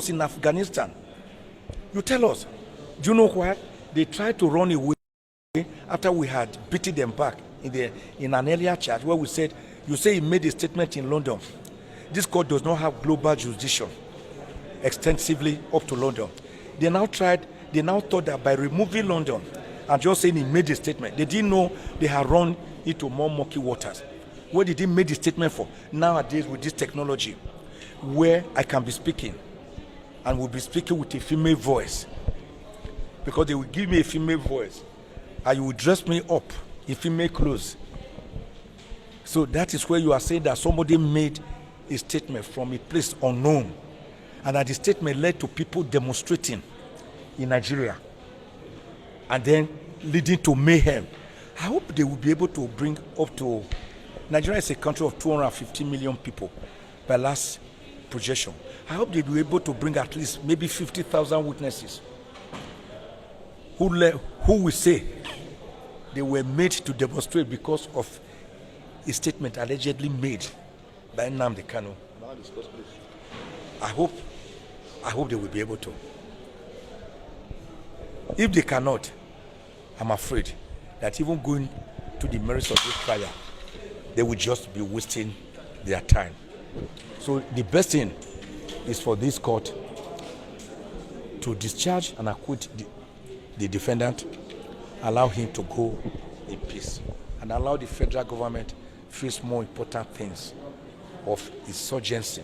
us in Afghanistan. You tell us. Do you know why? They tried to run away after we had beaten them back in an earlier charge where we said, you say he made a statement in London. This court does not have global jurisdiction extensively up to London. They now thought that by removing London and just saying he made a statement, they didn't know they had run into more murky waters. What did he make the statement for? Nowadays with this technology, where I can be speaking and will be speaking with a female voice, because they will give me a female voice and you will dress me up in female clothes. So that is where you are saying that somebody made a statement from a place unknown, and that the statement led to people demonstrating in Nigeria and then leading to mayhem. I hope they will be able to bring up to... Nigeria is a country of 250 million people by last projection. I hope they will be able to bring at least maybe 50,000 witnesses who will say they were made to demonstrate because of a statement allegedly made by Nnamdi Kanu. I hope they will be able to. If they cannot, I'm afraid that even going to the merits of this trial, they will just be wasting their time. So the best thing is for this court to discharge and acquit the defendant, allow him to go in peace, and allow the federal government face more important things of insurgency,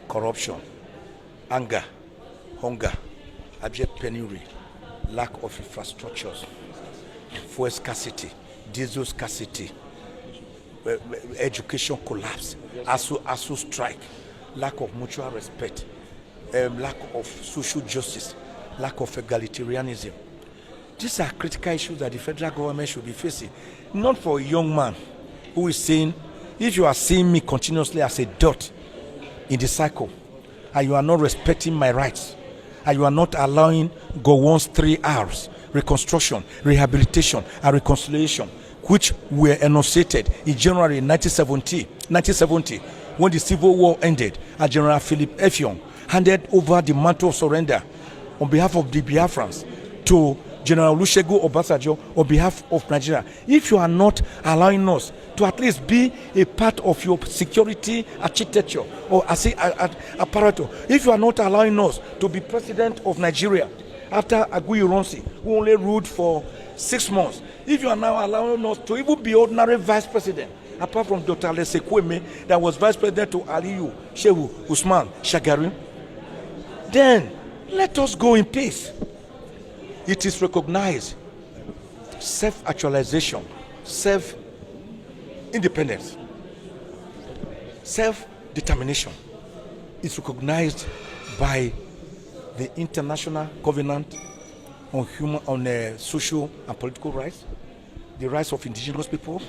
corruption, anger, hunger, abject penury, lack of infrastructures, fuel scarcity, diesel scarcity, education collapse, ASU strike, lack of mutual respect, lack of social justice, lack of egalitarianism. These are critical issues that the federal government should be facing. Not for a young man who is saying, if you are seeing me continuously as a dot in the cycle, and you are not respecting my rights, and you are not allowing Gowon's 3 R's, reconstruction, rehabilitation, and reconciliation, which were enunciated in January 1970, when the Civil War ended, and General Philip Effiong handed over the mantle of surrender on behalf of the Biafrans to General Olusegun Obasanjo on behalf of Nigeria. If you are not allowing us to at least be a part of your security architecture or apparatus, if you are not allowing us to be president of Nigeria after Aguiyi Ironsi, who only ruled for 6 months, if you are now allowing us to even be ordinary vice president, apart from Dr. Ozokeme that was vice president to Aliyu Shehu Usman Shagari, then let us go in peace. It is recognized. Self-actualization, self-independence, self-determination is recognized by the International Covenant on social and political rights, the rights of indigenous people,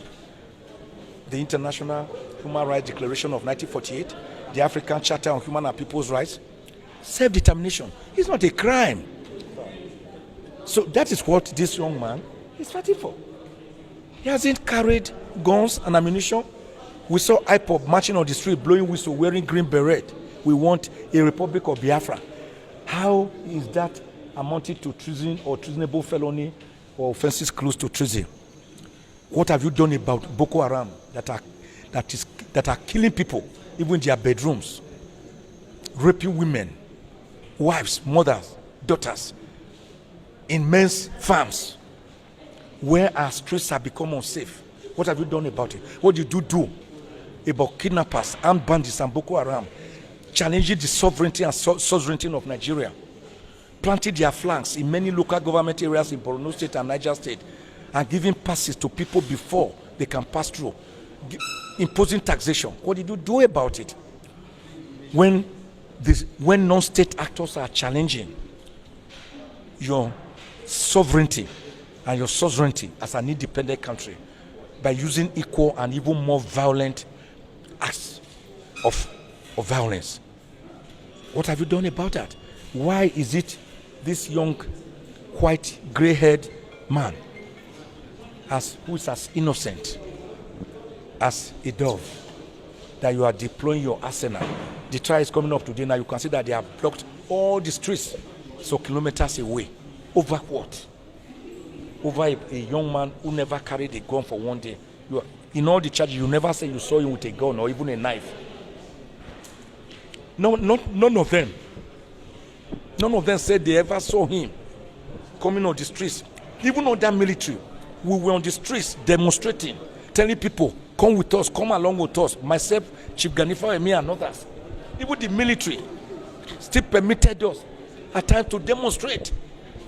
the International Human Rights Declaration of 1948, the African Charter on Human and People's Rights. Self-determination is not a crime. So that is what this young man is fighting for. He hasn't carried guns and ammunition. We saw IPOB marching on the street, blowing whistle, wearing green beret. We want a Republic of Biafra. How is that amounting to treason or treasonable felony or offenses close to treason? What have you done about Boko Haram that are killing people, even in their bedrooms, raping women, wives, mothers, daughters, in men's farms, where our streets have become unsafe? What have you done about it? What did you do about kidnappers, armed bandits, and Boko Haram, challenging the sovereignty and sovereignty of Nigeria, planting their flanks in many local government areas in Borno State and Niger State, and giving passes to people before they can pass through, imposing taxation? What did you do about it? When non-state actors are challenging your sovereignty and your sovereignty as an independent country by using equal and even more violent acts of violence, what have you done about that? Why is it this young, white, gray-haired man, who is as innocent as a dove, that you are deploying your arsenal? The trial is coming up today. Now you can see that they have blocked all the streets, so kilometers away. Over what? Over a young man who never carried a gun for one day. In all the charges, you never say you saw him with a gun or even a knife. No, none of them. None of them said they ever saw him coming on the streets. Even on that military, we were on the streets demonstrating, telling people, come with us, come along with us. Myself, Chief Ganifa, me and others. Even the military still permitted us at times to demonstrate.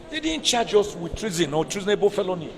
They didn't charge us with treason or treasonable felony.